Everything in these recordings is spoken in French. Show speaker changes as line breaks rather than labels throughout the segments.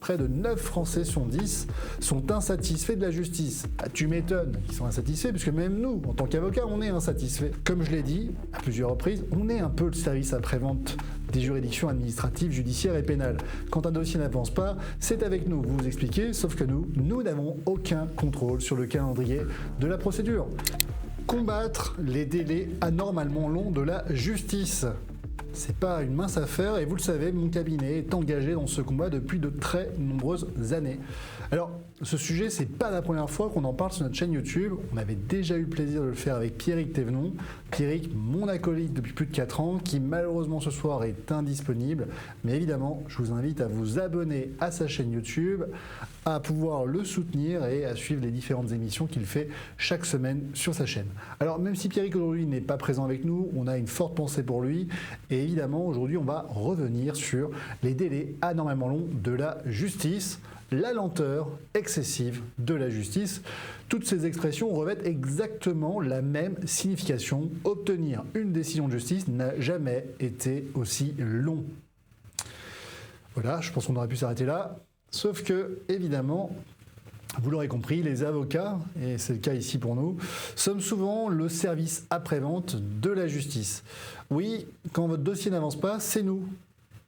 Près de 9 Français sur 10 sont insatisfaits de la justice. Ah, tu m'étonnes qu'ils sont insatisfaits, puisque même nous, en tant qu'avocats, on est insatisfaits. Comme je l'ai dit à plusieurs reprises, on est un peu le service après-vente des juridictions administratives, judiciaires et pénales. Quand un dossier n'avance pas, c'est avec nous, vous expliquez, sauf que nous n'avons aucun contrôle sur le calendrier de la procédure. Combattre les délais anormalement longs de la justice. C'est pas une mince affaire et vous le savez, mon cabinet est engagé dans ce combat depuis de très nombreuses années. Alors, ce sujet, c'est pas la première fois qu'on en parle sur notre chaîne YouTube. On avait déjà eu le plaisir de le faire avec Pierrick Thévenon. Pierrick, mon acolyte depuis plus de 4 ans, qui malheureusement ce soir est indisponible. Mais évidemment, je vous invite à vous abonner à sa chaîne YouTube, à pouvoir le soutenir et à suivre les différentes émissions qu'il fait chaque semaine sur sa chaîne. Alors, même si Pierrick aujourd'hui n'est pas présent avec nous, on a une forte pensée pour lui. Et évidemment, aujourd'hui, on va revenir sur les délais anormalement longs de la justice. La lenteur excessive de la justice. Toutes ces expressions revêtent exactement la même signification. Obtenir une décision de justice n'a jamais été aussi long. Voilà, je pense qu'on aurait pu s'arrêter là. Sauf que, évidemment, vous l'aurez compris, les avocats, et c'est le cas ici pour nous, sommes souvent le service après-vente de la justice. Oui, quand votre dossier n'avance pas, c'est nous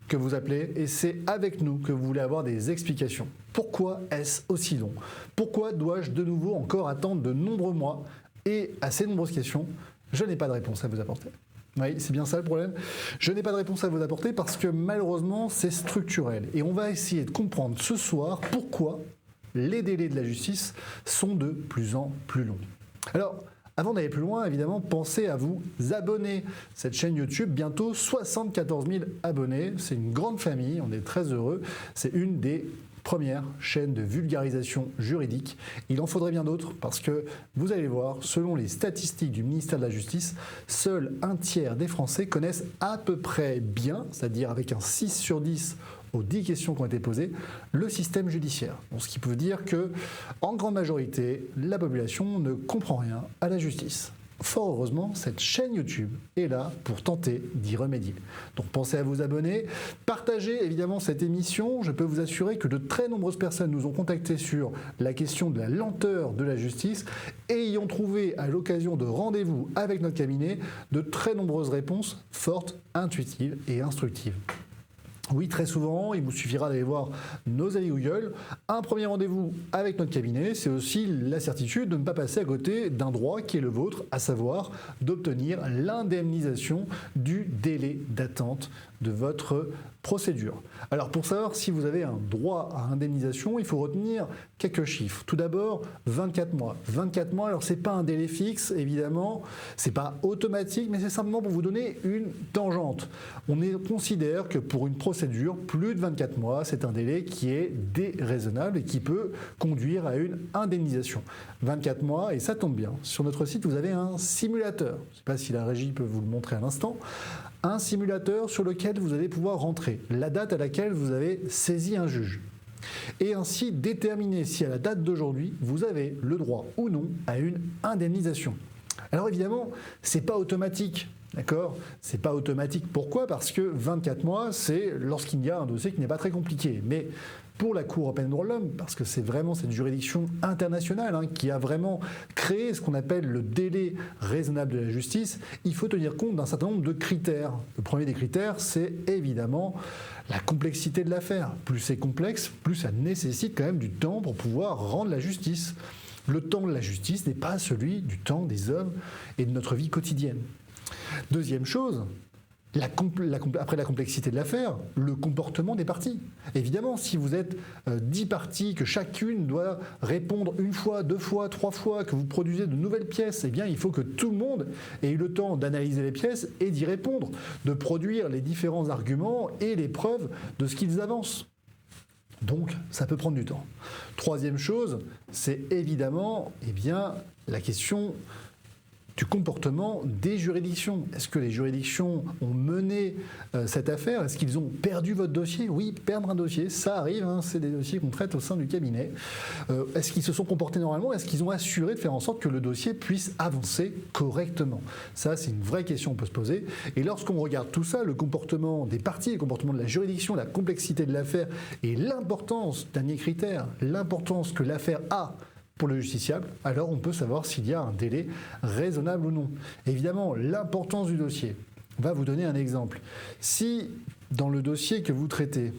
que vous appelez et c'est avec nous que vous voulez avoir des explications. Pourquoi est-ce aussi long? Pourquoi dois-je de nouveau encore attendre de nombreux mois? Et à ces nombreuses questions, je n'ai pas de réponse à vous apporter. Oui, c'est bien ça le problème. Je n'ai pas de réponse à vous apporter parce que malheureusement, c'est structurel. Et on va essayer de comprendre ce soir pourquoi les délais de la justice sont de plus en plus longs. Alors, avant d'aller plus loin, évidemment, pensez à vous abonner. Cette chaîne YouTube, bientôt 74 000 abonnés. C'est une grande famille, on est très heureux. C'est une des premières chaînes de vulgarisation juridique. Il en faudrait bien d'autres parce que, vous allez voir, selon les statistiques du ministère de la Justice, seul un tiers des Français connaissent à peu près bien, c'est-à-dire avec un 6 sur 10 aux 10 questions qui ont été posées, le système judiciaire. Donc, ce qui peut dire que, en grande majorité, la population ne comprend rien à la justice. Fort heureusement, cette chaîne YouTube est là pour tenter d'y remédier. Donc pensez à vous abonner, partagez évidemment cette émission. Je peux vous assurer que de très nombreuses personnes nous ont contactés sur la question de la lenteur de la justice et y ont trouvé à l'occasion de rendez-vous avec notre cabinet de très nombreuses réponses fortes, intuitives et instructives. Oui, très souvent, il vous suffira d'aller voir nos avis Google. Un premier rendez-vous avec notre cabinet, c'est aussi la certitude de ne pas passer à côté d'un droit qui est le vôtre, à savoir d'obtenir l'indemnisation du délai d'attente de votre procédure. Alors pour savoir si vous avez un droit à indemnisation, il faut retenir quelques chiffres. Tout d'abord, 24 mois. 24 mois, alors c'est pas un délai fixe, évidemment, c'est pas automatique, mais c'est simplement pour vous donner une tangente. On considère que pour une procédure, plus de 24 mois, c'est un délai qui est déraisonnable et qui peut conduire à une indemnisation. 24 mois, et ça tombe bien. Sur notre site, vous avez un simulateur. Je ne sais pas si la régie peut vous le montrer à l'instant. Un simulateur sur lequel vous allez pouvoir rentrer la date à laquelle vous avez saisi un juge. Et ainsi déterminer si à la date d'aujourd'hui, vous avez le droit ou non à une indemnisation. Alors évidemment, ce n'est pas automatique. D'accord? C'est pas automatique. Pourquoi? Parce que 24 mois, c'est lorsqu'il y a un dossier qui n'est pas très compliqué. Mais pour la Cour européenne des droits de l'homme, parce que c'est vraiment cette juridiction internationale qui a vraiment créé ce qu'on appelle le délai raisonnable de la justice, il faut tenir compte d'un certain nombre de critères. Le premier des critères, c'est évidemment la complexité de l'affaire. Plus c'est complexe, plus ça nécessite quand même du temps pour pouvoir rendre la justice. Le temps de la justice n'est pas celui du temps des hommes et de notre vie quotidienne. Deuxième chose, après la complexité de l'affaire, le comportement des parties. Évidemment, si vous êtes 10 parties, que chacune doit répondre une fois, 2 fois, 3 fois, que vous produisez de nouvelles pièces, eh bien, il faut que tout le monde ait eu le temps d'analyser les pièces et d'y répondre, de produire les différents arguments et les preuves de ce qu'ils avancent. Donc, ça peut prendre du temps. Troisième chose, c'est évidemment la question du comportement des juridictions. Est-ce que les juridictions ont mené cette affaire? Est-ce qu'ils ont perdu votre dossier? Oui, perdre un dossier, ça arrive, hein, c'est des dossiers qu'on traite au sein du cabinet. Est-ce qu'ils se sont comportés normalement? Est-ce qu'ils ont assuré de faire en sorte que le dossier puisse avancer correctement? Ça, c'est une vraie question qu'on peut se poser. Et lorsqu'on regarde tout ça, le comportement des parties, le comportement de la juridiction, la complexité de l'affaire et l'importance, dernier critère, l'importance que l'affaire a pour le justiciable, alors on peut savoir s'il y a un délai raisonnable ou non. Évidemment, l'importance du dossier. On va vous donner un exemple. Si, dans le dossier que vous traitez,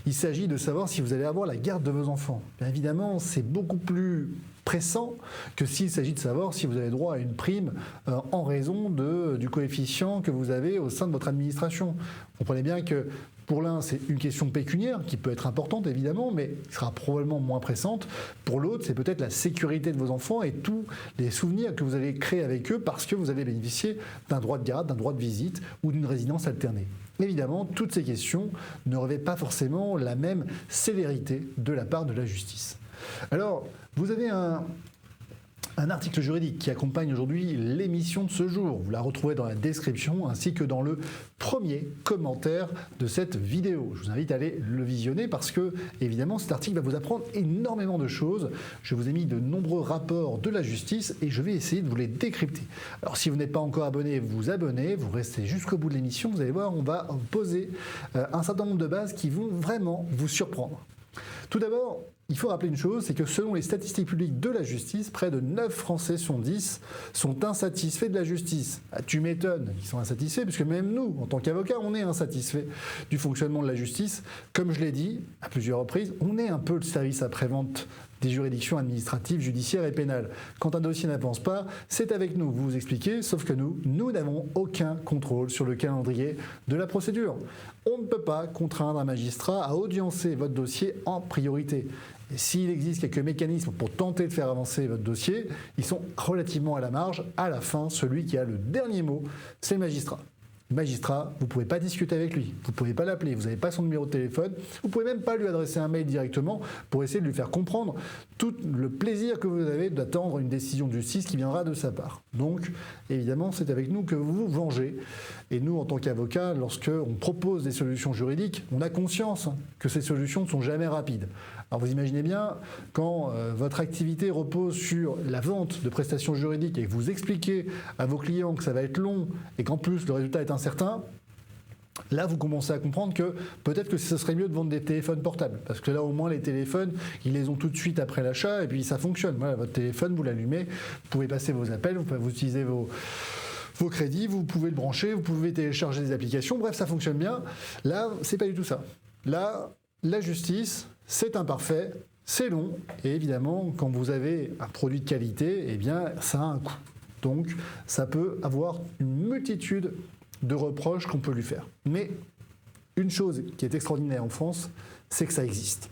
il s'agit de savoir si vous allez avoir la garde de vos enfants, bien évidemment, c'est beaucoup plus pressant que s'il s'agit de savoir si vous avez droit à une prime en raison du coefficient que vous avez au sein de votre administration. Vous comprenez bien que pour l'un, c'est une question pécuniaire qui peut être importante évidemment, mais qui sera probablement moins pressante. Pour l'autre, c'est peut-être la sécurité de vos enfants et tous les souvenirs que vous allez créer avec eux parce que vous allez bénéficier d'un droit de garde, d'un droit de visite ou d'une résidence alternée. Évidemment, toutes ces questions ne revêtent pas forcément la même sévérité de la part de la justice. Alors, vous avez un article juridique qui accompagne aujourd'hui l'émission de ce jour. Vous la retrouvez dans la description ainsi que dans le premier commentaire de cette vidéo. Je vous invite à aller le visionner parce que, évidemment, cet article va vous apprendre énormément de choses. Je vous ai mis de nombreux rapports de la justice et je vais essayer de vous les décrypter. Alors, si vous n'êtes pas encore abonné, vous abonnez, vous restez jusqu'au bout de l'émission. Vous allez voir, on va poser un certain nombre de bases qui vont vraiment vous surprendre. Tout d'abord, il faut rappeler une chose, c'est que selon les statistiques publiques de la justice, près de 9 Français sur 10 sont insatisfaits de la justice. Ah, tu m'étonnes qu'ils sont insatisfaits, puisque même nous, en tant qu'avocats, on est insatisfaits du fonctionnement de la justice. Comme je l'ai dit à plusieurs reprises, on est un peu le service après-vente des juridictions administratives, judiciaires et pénales. Quand un dossier n'avance pas, c'est avec nous, vous vous expliquez, sauf que nous n'avons aucun contrôle sur le calendrier de la procédure. On ne peut pas contraindre un magistrat à audiencer votre dossier en priorité. Et s'il existe quelques mécanismes pour tenter de faire avancer votre dossier, ils sont relativement à la marge. À la fin, celui qui a le dernier mot, c'est le magistrat. Le magistrat, vous ne pouvez pas discuter avec lui, vous ne pouvez pas l'appeler, vous n'avez pas son numéro de téléphone, vous ne pouvez même pas lui adresser un mail directement pour essayer de lui faire comprendre tout le plaisir que vous avez d'attendre une décision de justice qui viendra de sa part. Donc, évidemment, c'est avec nous que vous vous vengez. Et nous, en tant qu'avocats, lorsqu'on propose des solutions juridiques, on a conscience que ces solutions ne sont jamais rapides. Alors vous imaginez bien, quand votre activité repose sur la vente de prestations juridiques et que vous expliquez à vos clients que ça va être long et qu'en plus le résultat est incertain, là vous commencez à comprendre que peut-être que ce serait mieux de vendre des téléphones portables. Parce que là au moins les téléphones, ils les ont tout de suite après l'achat et puis ça fonctionne. Voilà, votre téléphone, vous l'allumez, vous pouvez passer vos appels, vous utilisez vos crédits, vous pouvez le brancher, vous pouvez télécharger des applications, bref ça fonctionne bien. Là, c'est pas du tout ça. Là, la justice, c'est imparfait, c'est long, et évidemment, quand vous avez un produit de qualité, eh bien, ça a un coût. Donc, ça peut avoir une multitude de reproches qu'on peut lui faire. Mais une chose qui est extraordinaire en France, c'est que ça existe.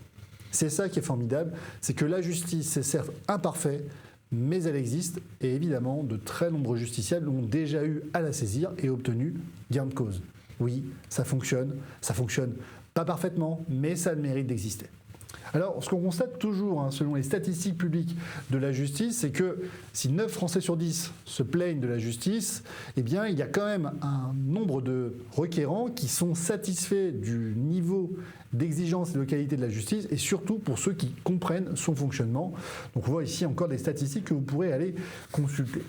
C'est ça qui est formidable, c'est que la justice, c'est certes imparfait, mais elle existe, et évidemment, de très nombreux justiciables ont déjà eu à la saisir et obtenu gain de cause. Oui, ça fonctionne pas parfaitement, mais ça a le mérite d'exister. Alors, ce qu'on constate toujours, selon les statistiques publiques de la justice, c'est que si 9 Français sur 10 se plaignent de la justice, eh bien, il y a quand même un nombre de requérants qui sont satisfaits du niveau d'exigence et de qualité de la justice, et surtout pour ceux qui comprennent son fonctionnement. Donc, on voit ici encore des statistiques que vous pourrez aller consulter.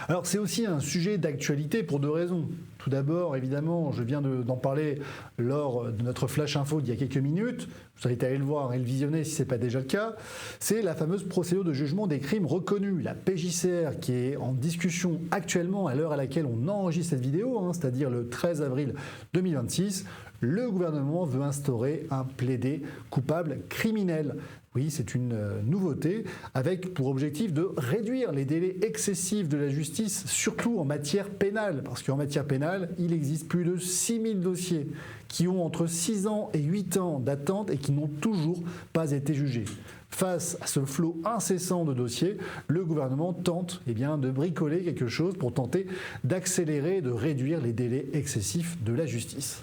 Alors c'est aussi un sujet d'actualité pour deux raisons. Tout d'abord, évidemment, je viens d'en parler lors de notre Flash Info d'il y a quelques minutes. Je vous invite à aller le voir et le visionner si ce n'est pas déjà le cas. C'est la fameuse procédure de jugement des crimes reconnus, la PJCR, qui est en discussion actuellement à l'heure à laquelle on enregistre cette vidéo, c'est-à-dire le 13 avril 2026. Le gouvernement veut instaurer un plaidé coupable criminel. Oui, c'est une nouveauté, avec pour objectif de réduire les délais excessifs de la justice, surtout en matière pénale. Parce qu'en matière pénale, il existe plus de 6000 dossiers qui ont entre 6 ans et 8 ans d'attente et qui n'ont toujours pas été jugés. Face à ce flot incessant de dossiers, le gouvernement tente de bricoler quelque chose pour tenter d'accélérer et de réduire les délais excessifs de la justice.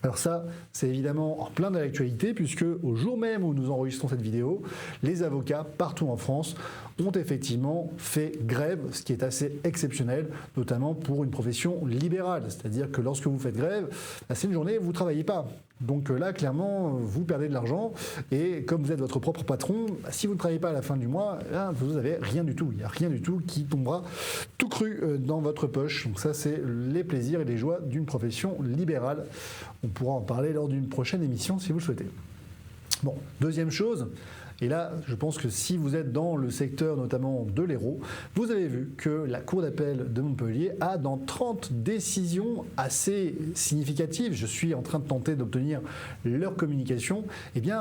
Alors ça, c'est évidemment en plein de l'actualité, puisque au jour même où nous enregistrons cette vidéo, les avocats partout en France ont effectivement fait grève, ce qui est assez exceptionnel, notamment pour une profession libérale. C'est-à-dire que lorsque vous faites grève, c'est une journée où vous ne travaillez pas. Donc là, clairement, vous perdez de l'argent et comme vous êtes votre propre patron, si vous ne travaillez pas à la fin du mois, là, vous n'avez rien du tout. Il n'y a rien du tout qui tombera tout cru dans votre poche. Donc ça, c'est les plaisirs et les joies d'une profession libérale. On pourra en parler lors d'une prochaine émission si vous le souhaitez. Bon, deuxième chose. Et là, je pense que si vous êtes dans le secteur notamment de l'Hérault, vous avez vu que la Cour d'appel de Montpellier a, dans 30 décisions assez significatives, je suis en train de tenter d'obtenir leur communication,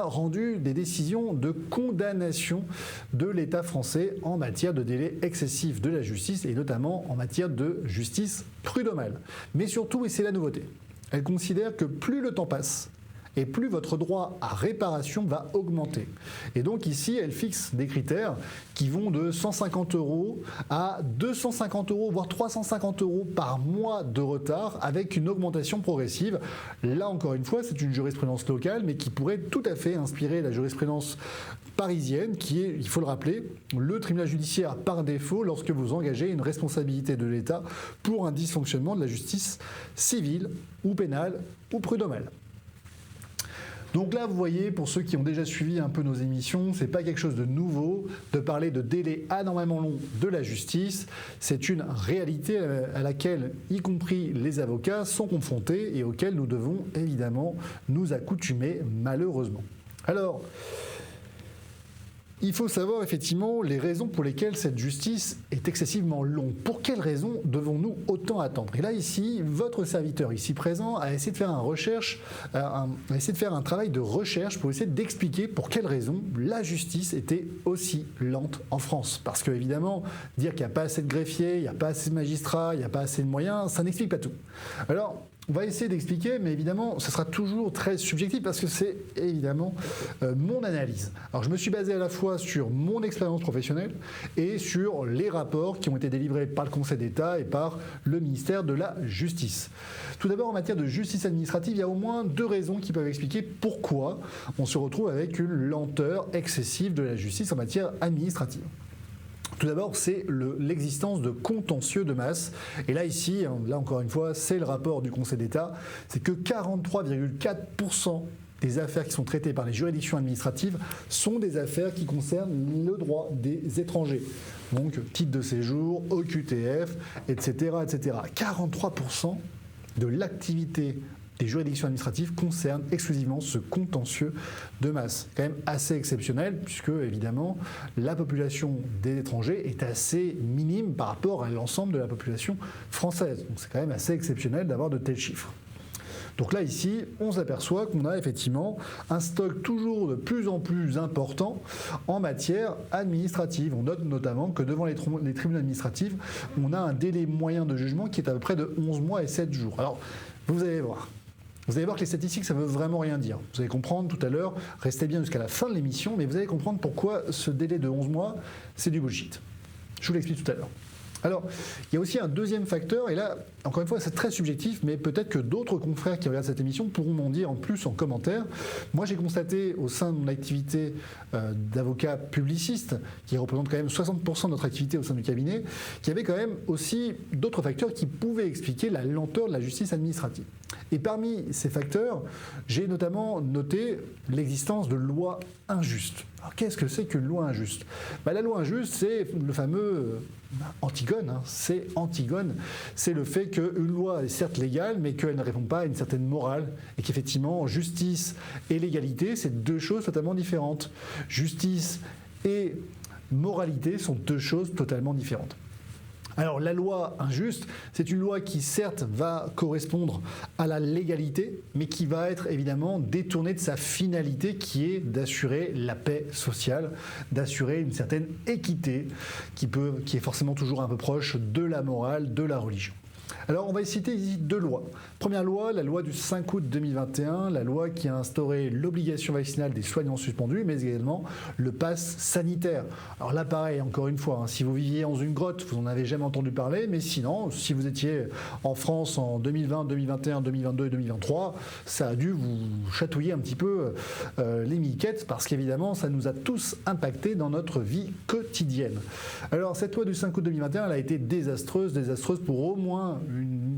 rendu des décisions de condamnation de l'État français en matière de délai excessif de la justice et notamment en matière de justice prud'homale. Mais surtout, et c'est la nouveauté, elle considère que plus le temps passe, et plus votre droit à réparation va augmenter. Et donc ici, elle fixe des critères qui vont de 150 € à 250 €, voire 350 € par mois de retard, avec une augmentation progressive. Là, encore une fois, c'est une jurisprudence locale, mais qui pourrait tout à fait inspirer la jurisprudence parisienne, qui est, il faut le rappeler, le tribunal judiciaire par défaut lorsque vous engagez une responsabilité de l'État pour un dysfonctionnement de la justice civile ou pénale ou prud'homale. Donc là, vous voyez, pour ceux qui ont déjà suivi un peu nos émissions, c'est pas quelque chose de nouveau de parler de délais anormalement longs de la justice. C'est une réalité à laquelle, y compris les avocats, sont confrontés et auxquels nous devons évidemment nous accoutumer, malheureusement. Alors, il faut savoir effectivement les raisons pour lesquelles cette justice est excessivement longue. Pour quelles raisons devons-nous autant attendre? Et là, ici, votre serviteur ici présent a essayé de faire un travail de recherche pour essayer d'expliquer pour quelles raisons la justice était aussi lente en France. Parce que, évidemment, dire qu'il n'y a pas assez de greffiers, il n'y a pas assez de magistrats, il n'y a pas assez de moyens, ça n'explique pas tout. Alors, on va essayer d'expliquer, mais évidemment, ce sera toujours très subjectif parce que c'est évidemment mon analyse. Alors, je me suis basé à la fois sur mon expérience professionnelle et sur les rapports qui ont été délivrés par le Conseil d'État et par le ministère de la Justice. Tout d'abord, en matière de justice administrative, il y a au moins deux raisons qui peuvent expliquer pourquoi on se retrouve avec une lenteur excessive de la justice en matière administrative. Tout d'abord, c'est l'existence de contentieux de masse. Et là, ici, là encore une fois, c'est le rapport du Conseil d'État, c'est que 43,4% des affaires qui sont traitées par les juridictions administratives sont des affaires qui concernent le droit des étrangers. Donc, titre de séjour, OQTF, etc., etc. 43% de l'activité des juridictions administratives concernent exclusivement ce contentieux de masse. C'est quand même assez exceptionnel puisque, évidemment, la population des étrangers est assez minime par rapport à l'ensemble de la population française. Donc c'est quand même assez exceptionnel d'avoir de tels chiffres. Donc là, ici, on s'aperçoit qu'on a effectivement un stock toujours de plus en plus important en matière administrative. On note notamment que devant les tribunaux administratifs, on a un délai moyen de jugement qui est à peu près de 11 mois et 7 jours. Alors, vous allez voir. Vous allez voir que les statistiques, ça ne veut vraiment rien dire. Vous allez comprendre tout à l'heure, restez bien jusqu'à la fin de l'émission, mais vous allez comprendre pourquoi ce délai de 11 mois, c'est du bullshit. Je vous l'explique tout à l'heure. Alors, il y a aussi un deuxième facteur, et là, encore une fois, c'est très subjectif, mais peut-être que d'autres confrères qui regardent cette émission pourront m'en dire en plus en commentaire. Moi, j'ai constaté au sein de mon activité d'avocat publiciste, qui représente quand même 60% de notre activité au sein du cabinet, qu'il y avait quand même aussi d'autres facteurs qui pouvaient expliquer la lenteur de la justice administrative. Et parmi ces facteurs, j'ai notamment noté l'existence de lois injustes. Alors, qu'est-ce que c'est qu'une loi injuste ? La loi injuste, c'est le fameux Antigone. C'est Antigone. C'est le fait qu'une loi est certes légale, mais qu'elle ne répond pas à une certaine morale. Et qu'effectivement, justice et légalité, c'est deux choses totalement différentes. Justice et moralité sont deux choses totalement différentes. Alors la loi injuste, c'est une loi qui certes va correspondre à la légalité, mais qui va être évidemment détournée de sa finalité qui est d'assurer la paix sociale, d'assurer une certaine équité qui est forcément toujours un peu proche de la morale, de la religion. Alors, on va citer ici 2 lois. Première loi, la loi du 5 août 2021, la loi qui a instauré l'obligation vaccinale des soignants suspendus, mais également le pass sanitaire. Alors là, pareil, encore une fois, si vous viviez dans une grotte, vous n'en avez jamais entendu parler, mais sinon, si vous étiez en France en 2020, 2021, 2022 et 2023, ça a dû vous chatouiller un petit peu les miquettes, parce qu'évidemment, ça nous a tous impactés dans notre vie quotidienne. Alors, cette loi du 5 août 2021, elle a été désastreuse pour au moins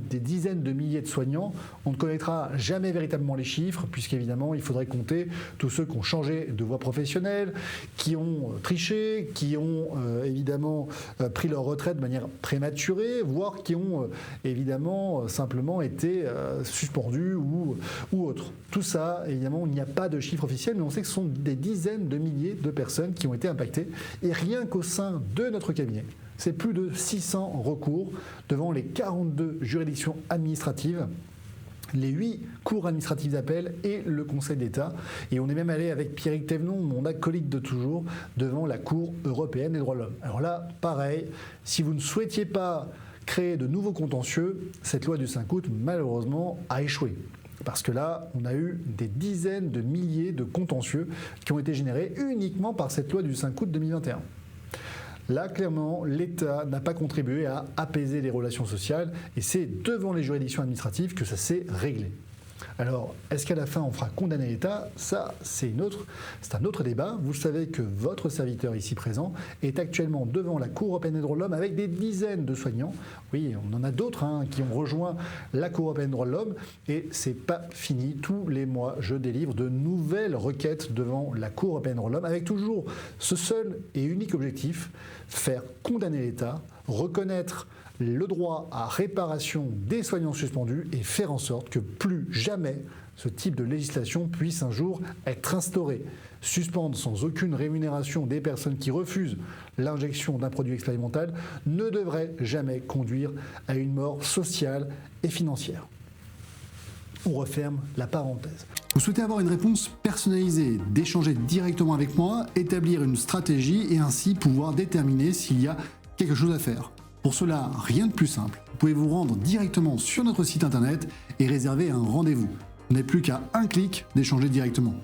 des dizaines de milliers de soignants. On ne connaîtra jamais véritablement les chiffres, puisqu'évidemment, il faudrait compter tous ceux qui ont changé de voie professionnelle, qui ont triché, qui ont évidemment pris leur retraite de manière prématurée, voire qui ont évidemment simplement été suspendus ou autres. Tout ça, évidemment, il n'y a pas de chiffre officiel, mais on sait que ce sont des dizaines de milliers de personnes qui ont été impactées. Et rien qu'au sein de notre cabinet, c'est plus de 600 recours devant les 42 juridictions administratives, les 8 cours administratives d'appel et le Conseil d'État. Et on est même allé avec Pierrick Thévenon, mon acolyte de toujours, devant la Cour européenne des droits de l'homme. Alors là, pareil, si vous ne souhaitiez pas créer de nouveaux contentieux, cette loi du 5 août, malheureusement, a échoué. Parce que là, on a eu des dizaines de milliers de contentieux qui ont été générés uniquement par cette loi du 5 août 2021. Là, clairement, l'État n'a pas contribué à apaiser les relations sociales et c'est devant les juridictions administratives que ça s'est réglé. Alors, est-ce qu'à la fin, on fera condamner l'État ? Ça, c'est un autre débat. Vous savez que votre serviteur ici présent est actuellement devant la Cour européenne des droits de l'homme avec des dizaines de soignants. Oui, on en a d'autres qui ont rejoint la Cour européenne des droits de l'homme et c'est pas fini. Tous les mois, je délivre de nouvelles requêtes devant la Cour européenne des droits de l'homme avec toujours ce seul et unique objectif, faire condamner l'État, reconnaître le droit à réparation des soignants suspendus et faire en sorte que plus jamais ce type de législation puisse un jour être instauré. Suspendre sans aucune rémunération des personnes qui refusent l'injection d'un produit expérimental ne devrait jamais conduire à une mort sociale et financière. On referme la parenthèse.
Vous souhaitez avoir une réponse personnalisée, d'échanger directement avec moi, établir une stratégie et ainsi pouvoir déterminer s'il y a quelque chose à faire. Pour cela, rien de plus simple. Vous pouvez vous rendre directement sur notre site internet et réserver un rendez-vous. Vous n'avez plus qu'à un clic d'échanger directement.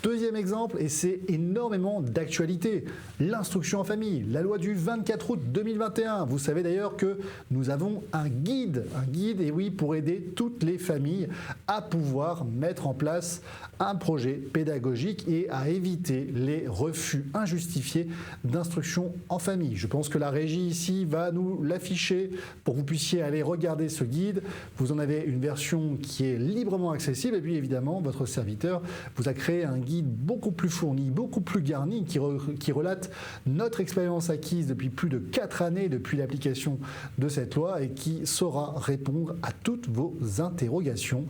Deuxième exemple, et c'est énormément d'actualité, l'instruction en famille, la loi du 24 août 2021. Vous savez d'ailleurs que nous avons un guide, et oui, pour aider toutes les familles à pouvoir mettre en place un projet pédagogique et à éviter les refus injustifiés d'instruction en famille. Je pense que la régie ici va nous l'afficher pour que vous puissiez aller regarder ce guide. Vous en avez une version qui est librement accessible et puis évidemment, votre serviteur vous a créé un guide beaucoup plus fourni, beaucoup plus garni, qui relate notre expérience acquise depuis plus de 4 années depuis l'application de cette loi et qui saura répondre à toutes vos interrogations.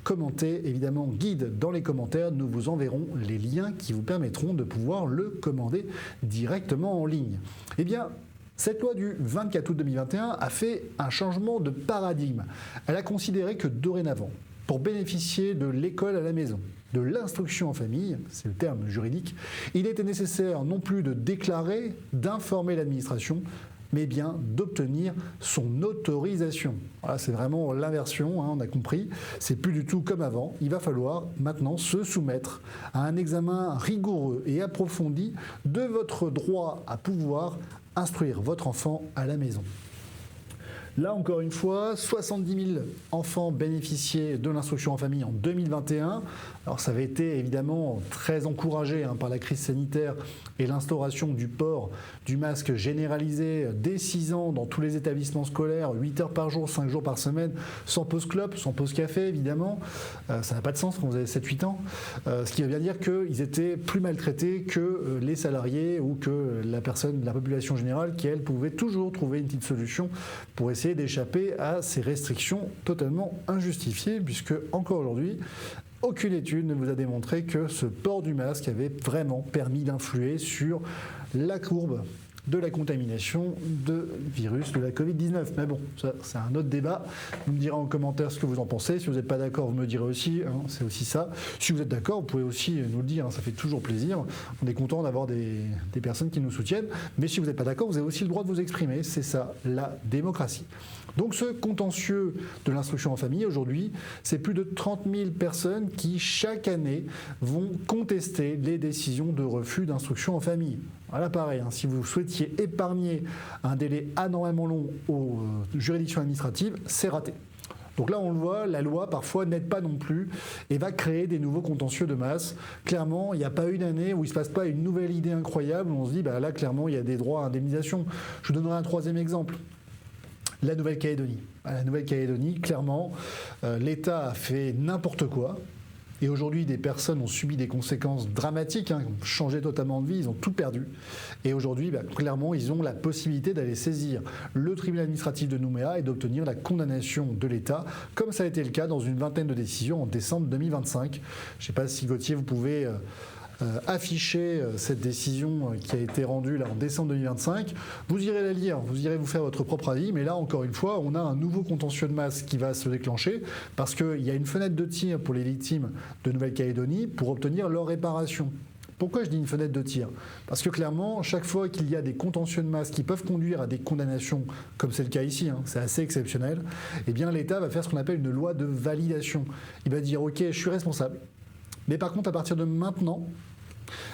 Commentez évidemment guide dans les commentaires, nous vous enverrons les liens qui vous permettront de pouvoir le commander directement en ligne. Eh bien, cette loi du 24 août 2021 a fait un changement de paradigme. Elle a considéré que dorénavant, pour bénéficier de l'école à la maison, de l'instruction en famille, c'est le terme juridique, il était nécessaire non plus de déclarer, d'informer l'administration, mais bien d'obtenir son autorisation. Voilà, c'est vraiment l'inversion, on a compris. C'est plus du tout comme avant. Il va falloir maintenant se soumettre à un examen rigoureux et approfondi de votre droit à pouvoir instruire votre enfant à la maison. Là, encore une fois, 70 000 enfants bénéficiaient de l'instruction en famille en 2021. Alors, ça avait été évidemment très encouragé par la crise sanitaire et l'instauration du port du masque généralisé dès 6 ans dans tous les établissements scolaires, 8 heures par jour, 5 jours par semaine, sans pause clope, sans pause café, évidemment. Ça n'a pas de sens quand vous avez 7-8 ans. Ce qui veut bien dire qu'ils étaient plus maltraités que les salariés ou que la population générale qui, elle, pouvait toujours trouver une petite solution pour essayer d'échapper à ces restrictions totalement injustifiées, puisque encore aujourd'hui, aucune étude ne vous a démontré que ce port du masque avait vraiment permis d'influer sur la courbe de la contamination de virus de la Covid-19. Mais bon, ça c'est un autre débat. Vous me direz en commentaire ce que vous en pensez. Si vous n'êtes pas d'accord, vous me direz aussi. C'est aussi ça. Si vous êtes d'accord, vous pouvez aussi nous le dire. Ça fait toujours plaisir. On est content d'avoir des personnes qui nous soutiennent. Mais si vous n'êtes pas d'accord, vous avez aussi le droit de vous exprimer. C'est ça, la démocratie. Donc ce contentieux de l'instruction en famille, aujourd'hui, c'est plus de 30 000 personnes qui, chaque année, vont contester les décisions de refus d'instruction en famille. Voilà, pareil, si vous souhaitiez épargner un délai anormalement long aux juridictions administratives, c'est raté. Donc là, on le voit, la loi, parfois, n'aide pas non plus et va créer des nouveaux contentieux de masse. Clairement, il n'y a pas une année où il ne se passe pas une nouvelle idée incroyable, où on se dit, là, clairement, il y a des droits à indemnisation. Je vous donnerai un troisième exemple. La Nouvelle-Calédonie. La Nouvelle-Calédonie, clairement, l'État a fait n'importe quoi. Et aujourd'hui, des personnes ont subi des conséquences dramatiques, ont changé totalement de vie, ils ont tout perdu. Et aujourd'hui, clairement, ils ont la possibilité d'aller saisir le tribunal administratif de Nouméa et d'obtenir la condamnation de l'État, comme ça a été le cas dans une vingtaine de décisions en décembre 2025. Je ne sais pas si Gauthier, vous pouvez afficher cette décision qui a été rendue là, en décembre 2025. Vous irez la lire, vous irez vous faire votre propre avis, mais là, encore une fois, on a un nouveau contentieux de masse qui va se déclencher parce qu'il y a une fenêtre de tir pour les victimes de Nouvelle-Calédonie pour obtenir leur réparation. Pourquoi je dis une fenêtre de tir ? Parce que clairement, chaque fois qu'il y a des contentieux de masse qui peuvent conduire à des condamnations, comme c'est le cas ici, c'est assez exceptionnel, eh bien l'État va faire ce qu'on appelle une loi de validation. Il va dire « Ok, je suis responsable, mais par contre, à partir de maintenant,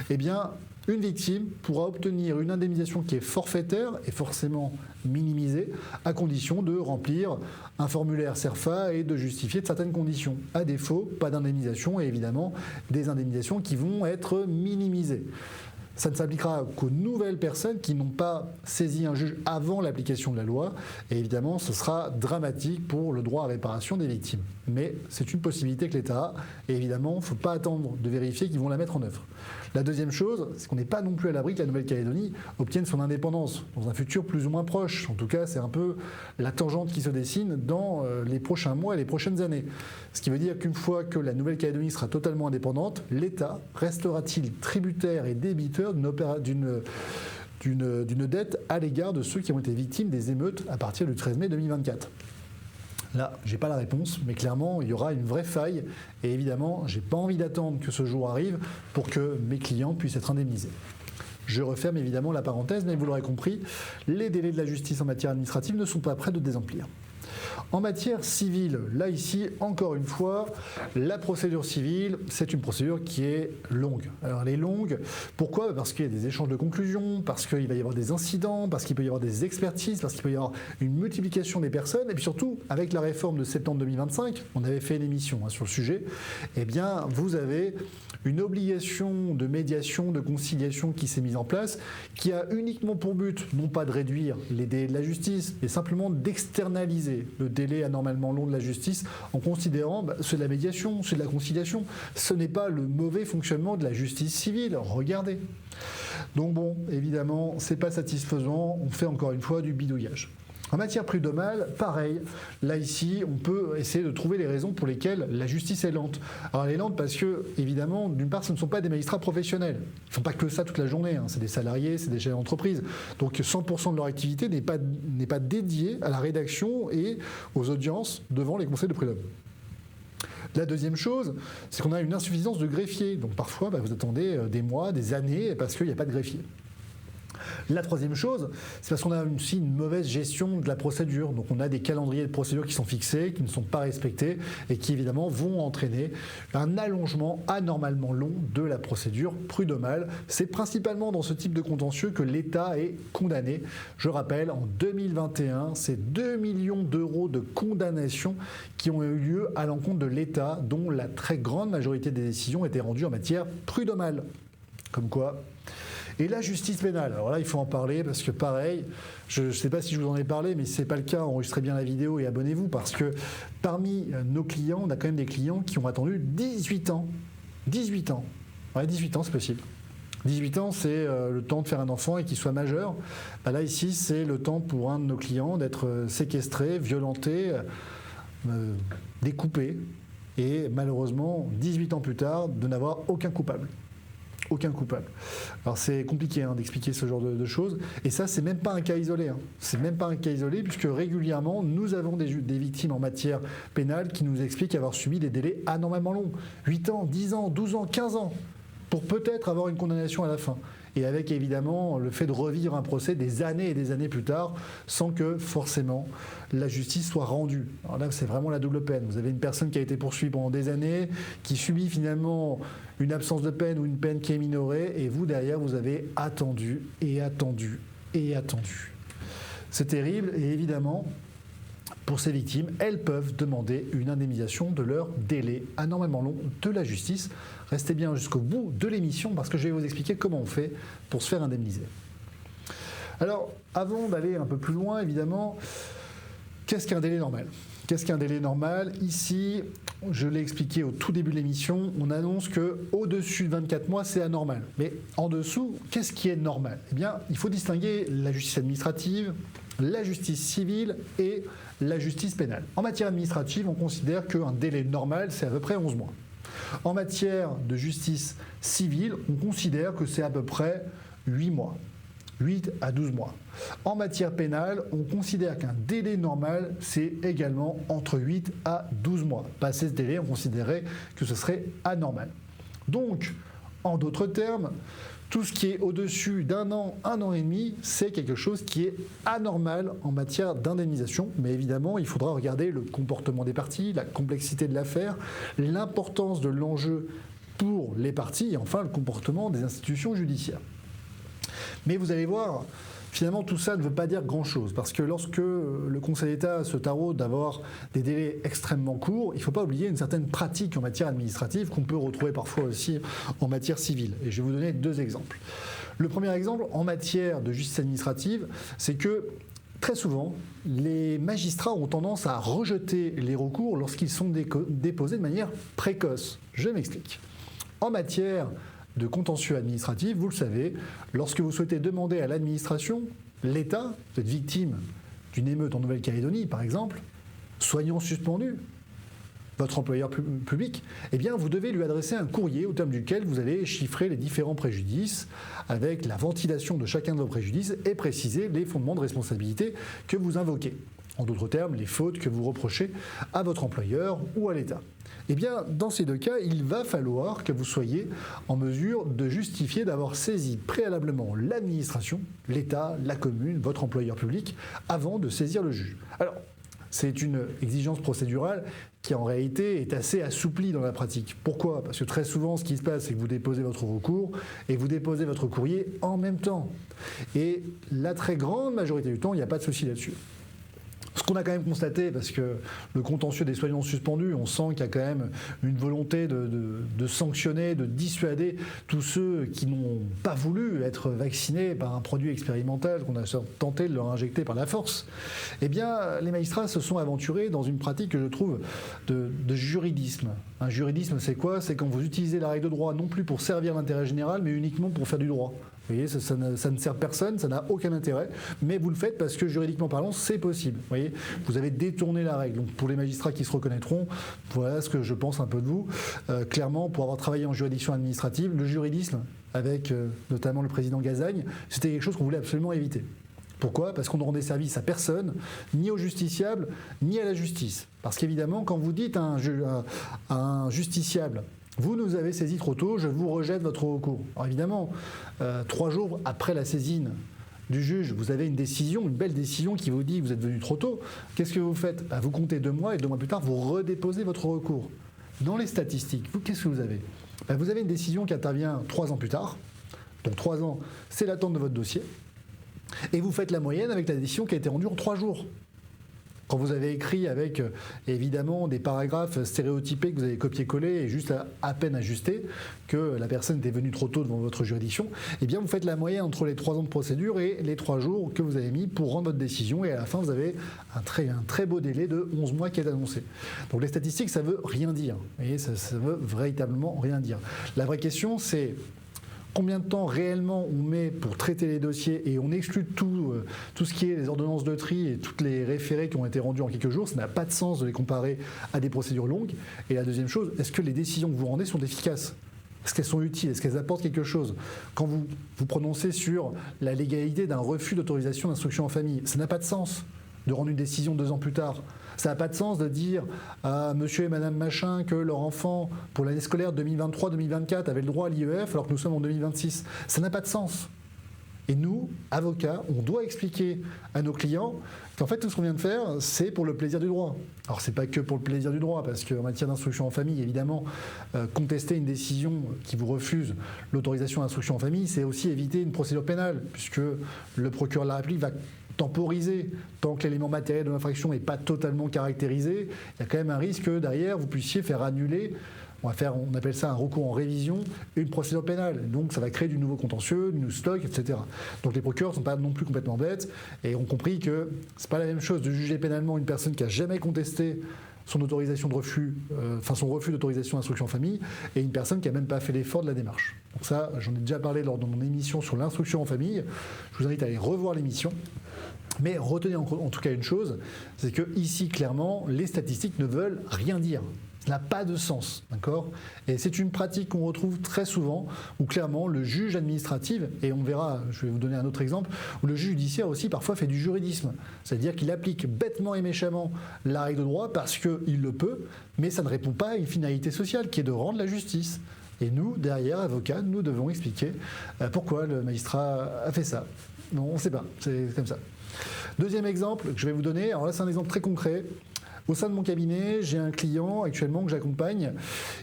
eh bien, une victime pourra obtenir une indemnisation qui est forfaitaire et forcément minimisée, à condition de remplir un formulaire CERFA et de justifier de certaines conditions. À défaut, pas d'indemnisation et évidemment des indemnisations qui vont être minimisées. Ça ne s'appliquera qu'aux nouvelles personnes qui n'ont pas saisi un juge avant l'application de la loi. Et évidemment, ce sera dramatique pour le droit à réparation des victimes. Mais c'est une possibilité que l'État a. Et évidemment, il ne faut pas attendre de vérifier qu'ils vont la mettre en œuvre. La deuxième chose, c'est qu'on n'est pas non plus à l'abri que la Nouvelle-Calédonie obtienne son indépendance dans un futur plus ou moins proche. En tout cas, c'est un peu la tangente qui se dessine dans les prochains mois et les prochaines années. Ce qui veut dire qu'une fois que la Nouvelle-Calédonie sera totalement indépendante, l'État restera-t-il tributaire et débiteur d'une dette à l'égard de ceux qui ont été victimes des émeutes à partir du 13 mai 2024 ? Là, je n'ai pas la réponse, mais clairement, il y aura une vraie faille. Et évidemment, je n'ai pas envie d'attendre que ce jour arrive pour que mes clients puissent être indemnisés. Je referme évidemment la parenthèse, mais vous l'aurez compris, les délais de la justice en matière administrative ne sont pas prêts de désemplir. En matière civile, là ici, encore une fois, la procédure civile, c'est une procédure qui est longue. Alors elle est longue, pourquoi ? Parce qu'il y a des échanges de conclusions, parce qu'il va y avoir des incidents, parce qu'il peut y avoir des expertises, parce qu'il peut y avoir une multiplication des personnes, et puis surtout, avec la réforme de septembre 2025, on avait fait une émission sur le sujet, eh bien, vous avez une obligation de médiation, de conciliation qui s'est mise en place, qui a uniquement pour but, non pas de réduire les délais de la justice, mais simplement d'externaliser le délai anormalement long de la justice en considérant c'est de la médiation, c'est de la conciliation. Ce n'est pas le mauvais fonctionnement de la justice civile. Regardez. Donc bon, évidemment, c'est pas satisfaisant. On fait encore une fois du bidouillage. En matière prud'homale, pareil, là ici, on peut essayer de trouver les raisons pour lesquelles la justice est lente. Alors elle est lente parce que, évidemment, d'une part, ce ne sont pas des magistrats professionnels. Ils ne font pas que ça toute la journée, c'est des salariés, c'est des chefs d'entreprise. Donc 100% de leur activité n'est pas dédiée à la rédaction et aux audiences devant les conseils de prud'homme. La deuxième chose, c'est qu'on a une insuffisance de greffiers. Donc parfois, vous attendez des mois, des années, parce qu'il n'y a pas de greffier. La troisième chose, c'est parce qu'on a aussi une mauvaise gestion de la procédure. Donc on a des calendriers de procédure qui sont fixés, qui ne sont pas respectés et qui évidemment vont entraîner un allongement anormalement long de la procédure prud'homale. C'est principalement dans ce type de contentieux que l'État est condamné. Je rappelle, en 2021, c'est 2 millions d'euros de condamnations qui ont eu lieu à l'encontre de l'État, dont la très grande majorité des décisions étaient rendues en matière prud'homale. Comme quoi. Et la justice pénale, alors là il faut en parler parce que pareil, je ne sais pas si je vous en ai parlé, mais si ce n'est pas le cas, enregistrez bien la vidéo et abonnez-vous parce que parmi nos clients, on a quand même des clients qui ont attendu 18 ans. 18 ans. Ouais, 18 ans c'est possible. 18 ans c'est le temps de faire un enfant et qu'il soit majeur. Là ici c'est le temps pour un de nos clients d'être séquestré, violenté, découpé et malheureusement 18 ans plus tard de n'avoir aucun coupable. aucun coupable. Alors c'est compliqué d'expliquer ce genre de choses, et ça c'est même pas un cas isolé. C'est même pas un cas isolé, puisque régulièrement nous avons des victimes en matière pénale qui nous expliquent avoir subi des délais anormalement longs, 8 ans, 10 ans, 12 ans, 15 ans, pour peut-être avoir une condamnation à la fin. Et avec évidemment le fait de revivre un procès des années et des années plus tard, sans que forcément la justice soit rendue. Alors là, c'est vraiment la double peine. Vous avez une personne qui a été poursuivie pendant des années, qui subit finalement une absence de peine ou une peine qui est minorée, et vous, derrière, vous avez attendu et attendu et attendu. C'est terrible, et évidemment, pour ces victimes, elles peuvent demander une indemnisation de leur délai anormalement long de la justice. Restez bien jusqu'au bout de l'émission parce que je vais vous expliquer comment on fait pour se faire indemniser. Alors, avant d'aller un peu plus loin, évidemment, qu'est-ce qu'un délai normal ? Qu'est-ce qu'un délai normal ? Ici, je l'ai expliqué au tout début de l'émission, on annonce qu'au-dessus de 24 mois, c'est anormal. Mais en dessous, qu'est-ce qui est normal ? Eh bien, il faut distinguer la justice administrative, la justice civile et la justice pénale. En matière administrative, on considère qu'un délai normal, c'est à peu près 11 mois. En matière de justice civile, on considère que c'est à peu près 8 mois. 8 à 12 mois. En matière pénale, on considère qu'un délai normal, c'est également entre 8 à 12 mois. Passé ce délai, on considérait que ce serait anormal. Donc, en d'autres termes, tout ce qui est au-dessus d'un an et demi, c'est quelque chose qui est anormal en matière d'indemnisation. Mais évidemment, il faudra regarder le comportement des parties, la complexité de l'affaire, l'importance de l'enjeu pour les parties et enfin le comportement des institutions judiciaires. Mais vous allez voir, finalement, tout ça ne veut pas dire grand-chose, parce que lorsque le Conseil d'État se taraude d'avoir des délais extrêmement courts, il ne faut pas oublier une certaine pratique en matière administrative qu'on peut retrouver parfois aussi en matière civile. Et je vais vous donner 2 exemples. Le premier exemple, en matière de justice administrative, c'est que très souvent, les magistrats ont tendance à rejeter les recours lorsqu'ils sont déposés de manière précoce. Je m'explique. En matière de contentieux administratif, vous le savez, lorsque vous souhaitez demander à l'administration, l'État, vous êtes victime d'une émeute en Nouvelle-Calédonie par exemple, soignant suspendu, votre employeur public, eh bien vous devez lui adresser un courrier au terme duquel vous allez chiffrer les différents préjudices avec la ventilation de chacun de vos préjudices et préciser les fondements de responsabilité que vous invoquez. En d'autres termes, les fautes que vous reprochez à votre employeur ou à l'État. Eh bien, dans ces 2 cas, il va falloir que vous soyez en mesure de justifier d'avoir saisi préalablement l'administration, l'État, la commune, votre employeur public, avant de saisir le juge. Alors, c'est une exigence procédurale qui en réalité est assez assouplie dans la pratique. Pourquoi ? Parce que très souvent, ce qui se passe, c'est que vous déposez votre recours et vous déposez votre courrier en même temps. Et la très grande majorité du temps, il n'y a pas de souci là-dessus. Ce qu'on a quand même constaté, parce que le contentieux des soignants suspendus, on sent qu'il y a quand même une volonté de sanctionner, de dissuader tous ceux qui n'ont pas voulu être vaccinés par un produit expérimental qu'on a tenté de leur injecter par la force. Eh bien, les magistrats se sont aventurés dans une pratique que je trouve de juridisme. Un juridisme, c'est quoi ? C'est quand vous utilisez la règle de droit non plus pour servir l'intérêt général, mais uniquement pour faire du droit. Vous voyez, ça ne sert personne, ça n'a aucun intérêt, mais vous le faites parce que juridiquement parlant, c'est possible. Vous voyez, vous avez détourné la règle. Donc pour les magistrats qui se reconnaîtront, voilà ce que je pense un peu de vous. Clairement, pour avoir travaillé en juridiction administrative, le juridisme, avec notamment le président Gazagne, c'était quelque chose qu'on voulait absolument éviter. Pourquoi ? Parce qu'on ne rendait service à personne, ni aux justiciables, ni à la justice. Parce qu'évidemment, quand vous dites à un justiciable, vous nous avez saisi trop tôt, je vous rejette votre recours. Alors évidemment, 3 jours après la saisine du juge, vous avez une décision, une belle décision qui vous dit que vous êtes venu trop tôt. Qu'est-ce que vous faites ? Vous comptez 2 mois et 2 mois plus tard, vous redéposez votre recours. Dans les statistiques, vous, qu'est-ce que vous avez ? Vous avez une décision qui intervient 3 ans plus tard. Donc 3 ans, c'est l'attente de votre dossier. Et vous faites la moyenne avec la décision qui a été rendue en 3 jours. Quand vous avez écrit avec, évidemment, des paragraphes stéréotypés que vous avez copié-collé et juste à peine ajustés, que la personne était venue trop tôt devant votre juridiction, eh bien vous faites la moyenne entre les 3 ans de procédure et les 3 jours que vous avez mis pour rendre votre décision, et à la fin vous avez un très beau délai de 11 mois qui est annoncé. Donc les statistiques, ça veut rien dire. Vous voyez, ça veut véritablement rien dire. La vraie question, c'est combien de temps réellement on met pour traiter les dossiers, et on exclut tout ce qui est les ordonnances de tri et toutes les référés qui ont été rendus en quelques jours. Ça n'a pas de sens de les comparer à des procédures longues. Et la deuxième chose, est-ce que les décisions que vous rendez sont efficaces ? Est-ce qu'elles sont utiles? Est-ce qu'elles apportent quelque chose? Quand vous vous prononcez sur la légalité d'un refus d'autorisation d'instruction en famille, ça n'a pas de sens de rendre une décision 2 ans plus tard. Ça n'a pas de sens de dire à monsieur et madame machin que leur enfant, pour l'année scolaire 2023-2024, avait le droit à l'IEF alors que nous sommes en 2026. Ça n'a pas de sens. Et nous, avocats, on doit expliquer à nos clients qu'en fait, tout ce qu'on vient de faire, c'est pour le plaisir du droit. Alors, c'est pas que pour le plaisir du droit, parce qu'en matière d'instruction en famille, évidemment, contester une décision qui vous refuse l'autorisation d'instruction en famille, c'est aussi éviter une procédure pénale, puisque le procureur de la République va temporiser. Tant que l'élément matériel de l'infraction n'est pas totalement caractérisé, il y a quand même un risque que derrière, vous puissiez faire annuler. On appelle ça un recours en révision, une procédure pénale. Donc ça va créer du nouveau contentieux, du nouveau stock, etc. Donc les procureurs ne sont pas non plus complètement bêtes et ont compris que c'est pas la même chose de juger pénalement une personne qui n'a jamais contesté son autorisation de refus, son refus d'autorisation d'instruction en famille, et une personne qui n'a même pas fait l'effort de la démarche. Donc ça, j'en ai déjà parlé lors de mon émission sur l'instruction en famille. Je vous invite à aller revoir l'émission. Mais retenez en tout cas une chose, c'est que ici, clairement, les statistiques ne veulent rien dire. Ça n'a pas de sens, d'accord? Et c'est une pratique qu'on retrouve très souvent, où clairement le juge administratif, et on verra, je vais vous donner un autre exemple, où le juge judiciaire aussi parfois fait du juridisme. C'est-à-dire qu'il applique bêtement et méchamment la règle de droit parce qu'il le peut, mais ça ne répond pas à une finalité sociale qui est de rendre la justice. Et nous, derrière, avocats, nous devons expliquer pourquoi le magistrat a fait ça. Non, on ne sait pas, c'est comme ça. Deuxième exemple que je vais vous donner, alors là c'est un exemple très concret. Au sein de mon cabinet, j'ai un client actuellement que j'accompagne.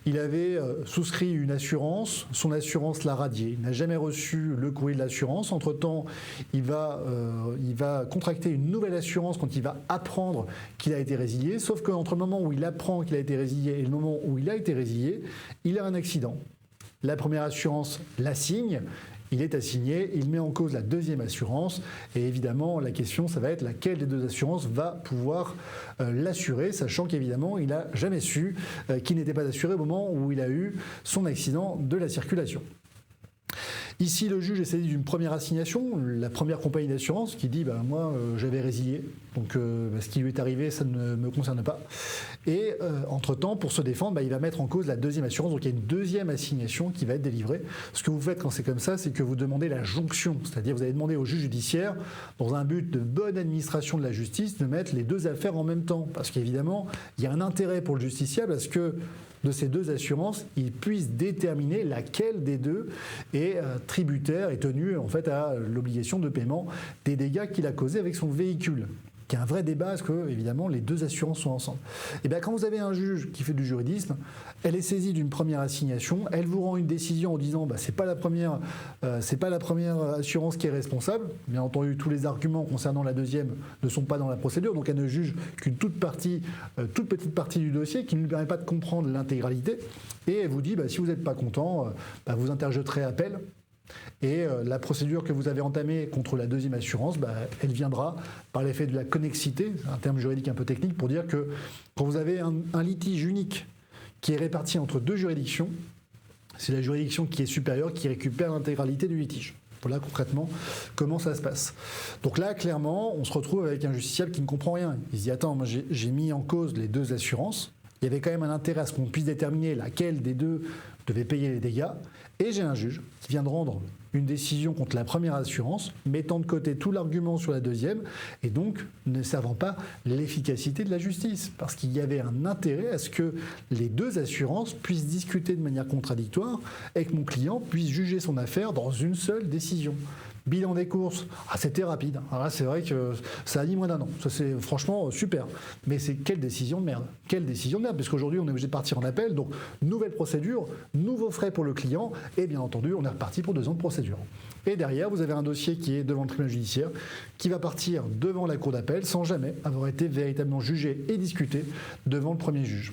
Il avait souscrit une assurance, son assurance l'a radié. Il n'a jamais reçu le courrier de l'assurance. Entre-temps, il va contracter une nouvelle assurance quand il va apprendre qu'il a été résilié. Sauf qu'entre le moment où il apprend qu'il a été résilié et le moment où il a été résilié, il a un accident. La première assurance la signe. Il est assigné, il met en cause la deuxième assurance et évidemment la question ça va être laquelle des deux assurances va pouvoir l'assurer, sachant qu'évidemment il n'a jamais su qu'il n'était pas assuré au moment où il a eu son accident de la circulation. Ici, le juge est saisi d'une première assignation, la première compagnie d'assurance qui dit moi j'avais résilié, donc ce qui lui est arrivé ça ne me concerne pas. Et entre-temps, pour se défendre, il va mettre en cause la deuxième assurance, donc il y a une deuxième assignation qui va être délivrée. Ce que vous faites quand c'est comme ça, c'est que vous demandez la jonction, c'est-à-dire vous allez demander au juge judiciaire, dans un but de bonne administration de la justice, de mettre les deux affaires en même temps. Parce qu'évidemment, il y a un intérêt pour le justiciable à ce que de ces deux assurances, il puisse déterminer laquelle des deux est tributaire et tenu en fait à l'obligation de paiement des dégâts qu'il a causés avec son véhicule. Il y a un vrai débat, est-ce que, évidemment, les deux assurances sont ensemble. Et bien, quand vous avez un juge qui fait du juridisme, elle est saisie d'une première assignation, elle vous rend une décision en disant c'est pas la première assurance qui est responsable. Bien entendu, tous les arguments concernant la deuxième ne sont pas dans la procédure, donc elle ne juge qu'une toute petite partie du dossier qui ne lui permet pas de comprendre l'intégralité. Et elle vous dit, si vous n'êtes pas content, vous interjeterez appel. Et la procédure que vous avez entamée contre la deuxième assurance, elle viendra par l'effet de la connexité, un terme juridique un peu technique, pour dire que quand vous avez un litige unique qui est réparti entre deux juridictions, c'est la juridiction qui est supérieure qui récupère l'intégralité du litige. Voilà concrètement comment ça se passe. Donc là, clairement, on se retrouve avec un justiciable qui ne comprend rien. Il se dit, attends, moi j'ai mis en cause les deux assurances, il y avait quand même un intérêt à ce qu'on puisse déterminer laquelle des deux devait payer les dégâts, et j'ai un juge qui vient de rendre une décision contre la première assurance, mettant de côté tout l'argument sur la deuxième, et donc ne servant pas l'efficacité de la justice, parce qu'il y avait un intérêt à ce que les deux assurances puissent discuter de manière contradictoire, et que mon client puisse juger son affaire dans une seule décision. Bilan des courses, c'était rapide. Alors là, c'est vrai que ça a mis moins d'un an. Ça, c'est franchement super. Mais c'est quelle décision de merde. Quelle décision de merde, parce qu'aujourd'hui, on est obligé de partir en appel. Donc, nouvelle procédure, nouveaux frais pour le client. Et bien entendu, on est reparti pour 2 ans de procédure. Et derrière, vous avez un dossier qui est devant le tribunal judiciaire, qui va partir devant la cour d'appel sans jamais avoir été véritablement jugé et discuté devant le premier juge.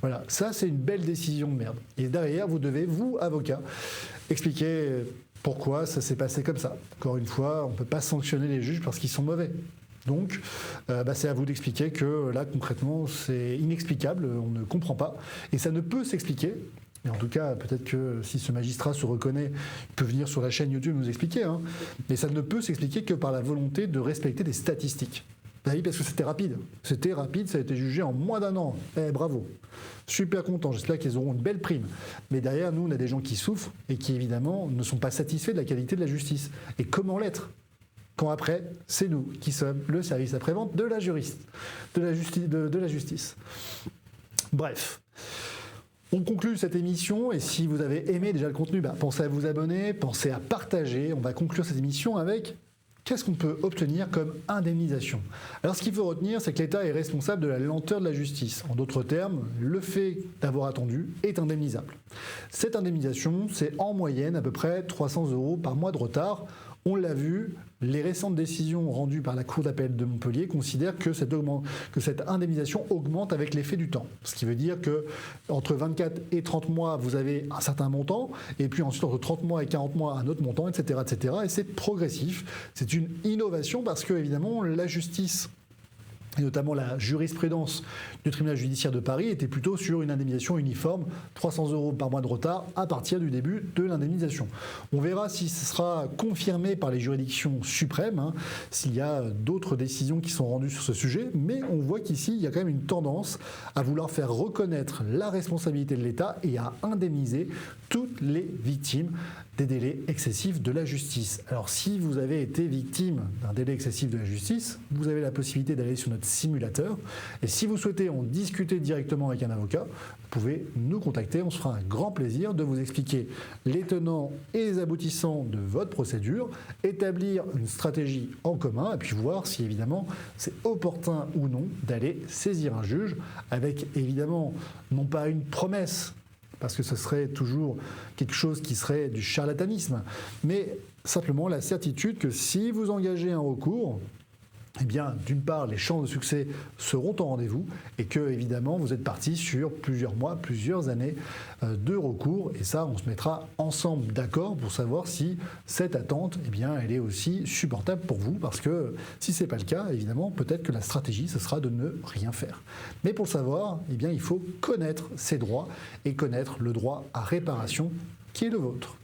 Voilà, ça c'est une belle décision de merde. Et derrière, vous devez, vous, avocat, expliquer pourquoi ça s'est passé comme ça. Encore une fois, on ne peut pas sanctionner les juges parce qu'ils sont mauvais. Donc, c'est à vous d'expliquer que là, concrètement, c'est inexplicable, on ne comprend pas. Et ça ne peut s'expliquer. Et en tout cas, peut-être que si ce magistrat se reconnaît, il peut venir sur la chaîne YouTube nous expliquer. Mais ça ne peut s'expliquer que par la volonté de respecter des statistiques. Bah oui, parce que c'était rapide. C'était rapide, ça a été jugé en moins d'1 an. Bravo. Super content, j'espère qu'ils auront une belle prime. Mais derrière, nous, on a des gens qui souffrent et qui, évidemment, ne sont pas satisfaits de la qualité de la justice. Et comment l'être quand après, c'est nous qui sommes le service après-vente de la justice. Bref. On conclut cette émission et si vous avez aimé déjà le contenu, pensez à vous abonner, pensez à partager. On va conclure cette émission avec qu'est-ce qu'on peut obtenir comme indemnisation. Alors ce qu'il faut retenir, c'est que l'État est responsable de la lenteur de la justice. En d'autres termes, le fait d'avoir attendu est indemnisable. Cette indemnisation, c'est en moyenne à peu près 300 € par mois de retard. On l'a vu, les récentes décisions rendues par la Cour d'appel de Montpellier considèrent que cette indemnisation augmente avec l'effet du temps. Ce qui veut dire que entre 24 et 30 mois, vous avez un certain montant, et puis ensuite entre 30 mois et 40 mois, un autre montant, etc. etc. Et c'est progressif. C'est une innovation parce que, évidemment, la justice, et notamment la jurisprudence du tribunal judiciaire de Paris, était plutôt sur une indemnisation uniforme, 300 € par mois de retard à partir du début de l'indemnisation. On verra si ce sera confirmé par les juridictions suprêmes, s'il y a d'autres décisions qui sont rendues sur ce sujet, mais on voit qu'ici, il y a quand même une tendance à vouloir faire reconnaître la responsabilité de l'État et à indemniser toutes les victimes des délais excessifs de la justice. Alors si vous avez été victime d'un délai excessif de la justice, vous avez la possibilité d'aller sur notre simulateur et si vous souhaitez en discuter directement avec un avocat, vous pouvez nous contacter, on se fera un grand plaisir de vous expliquer les tenants et les aboutissants de votre procédure, établir une stratégie en commun et puis voir si évidemment c'est opportun ou non d'aller saisir un juge avec évidemment non pas une promesse, parce que ce serait toujours quelque chose qui serait du charlatanisme, mais simplement la certitude que si vous engagez un recours, eh bien, d'une part, les chances de succès seront au rendez-vous et que, évidemment, vous êtes parti sur plusieurs mois, plusieurs années de recours. Et ça, on se mettra ensemble d'accord pour savoir si cette attente, eh bien, elle est aussi supportable pour vous. Parce que si ce n'est pas le cas, évidemment, peut-être que la stratégie, ce sera de ne rien faire. Mais pour le savoir, eh bien, il faut connaître ses droits et connaître le droit à réparation qui est le vôtre.